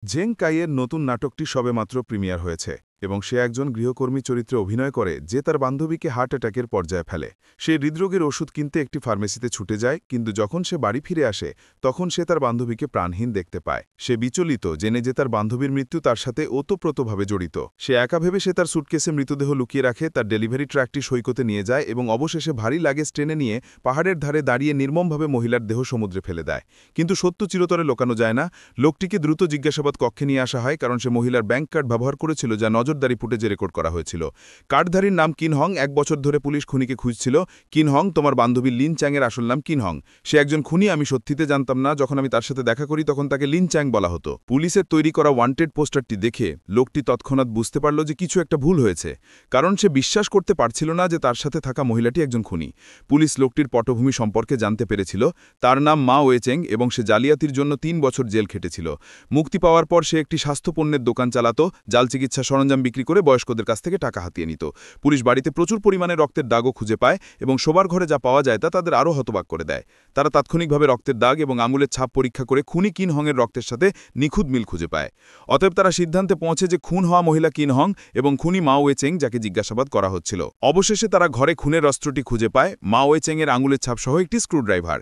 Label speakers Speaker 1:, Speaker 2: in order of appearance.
Speaker 1: জেং কাইয়ের নতুন নাটকটি সবেমাত্র প্রিমিয়ার হয়েছে এবং সে একজন গৃহকর্মী চরিত্রে অভিনয় করে যে তার বান্ধবীকে হার্ট অ্যাটাকের পর্যায়ে ফেলে। সে হৃদরোগের ওষুধ কিনতে একটি ফার্মেসিতে ছুটে যায়, কিন্তু যখন সে বাড়ি ফিরে আসে তখন সে তার বান্ধবীকে প্রাণহীন দেখতে পায়। সে বিচলিত, জেনে যে তার বান্ধবীর মৃত্যু তার সাথে ওতপ্রোতভাবে জড়িত। সে একা ভেবে সে তার সুটকেসে মৃতদেহ লুকিয়ে রাখে, তার ডেলিভারি ট্র্যাকটি সৈকতে নিয়ে যায় এবং অবশেষে ভারী লাগেজ টেনে নিয়ে পাহাড়ের ধারে দাঁড়িয়ে নির্মমভাবে মহিলার দেহ সমুদ্রে ফেলে দেয়। কিন্তু সত্য চিরতরে লোকানো যায় না। লোকটিকে দ্রুত জিজ্ঞাসাবাদ কক্ষে নিয়ে আসা হয়, কারণ সে মহিলার ব্যাংক কার্ড ব্যবহার করেছিল যা নজরদারি ফুটেজে রেকর্ড করা হয়েছিল। কার্ডধারীর নাম কিনহং। 1 বছর ধরে পুলিশ খুনিকে খুঁজছিল। কিনহং, তোমার বান্ধবী লিন চ্যাংয়ের আসল নাম কিনহং। সে একজন খুনি, আমি সত্যিতে জানতাম না। যখন আমি তার সাথে দেখা করি তখন তাকে লিন চ্যাং বলা হতো। পুলিশের তৈরি করা ওয়ান্টেড পোস্টারটি দেখে লোকটি তৎক্ষণাৎ বুঝতে পারল যে কিছু একটা ভুল হয়েছে, কারণ সে বিশ্বাস করতে পারছিল না যে তার সাথে থাকা মহিলাটি একজন খুনি। পুলিশ লোকটির পটভূমি সম্পর্কে জানতে পেরেছিল। তার নাম মা ওয়েচেং এবং সে জালিয়াতির জন্য 3 বছর জেল খেটেছিল। মুক্তি পাওয়ার পর সে একটি স্বাস্থ্যপণ্যের দোকান চালাত, জাল চিকিৎসা সরঞ্জাম বিক্রি করে বয়স্কদের কাছ থেকে টাকা হাতিয়ে নিত। পুলিশ বাড়িতে প্রচুর পরিমাণে রক্তের দাগও খুঁজে পায় এবং শোবার ঘরে যা পাওয়া যায় তা তাদের আরও হতবাক করে দেয়। তারা তাৎক্ষণিকভাবে রক্তের দাগ এবং আঙুলের ছাপ পরীক্ষা করে খুনি কিনহংয়ের রক্তের সাথে নিখুঁত মিল খুঁজে পায়। অতএব তারা সিদ্ধান্তে পৌঁছে যে খুন হওয়া মহিলা কিনহং এবং খুনি মা ওয়েচেং, যাকে জিজ্ঞাসাবাদ করা হচ্ছিল। অবশেষে তারা ঘরে খুনের অস্ত্রটি খুঁজে পায়, মা ওয়েচেংয়ের আঙুলের ছাপ সহ একটি স্ক্রুড্রাইভার।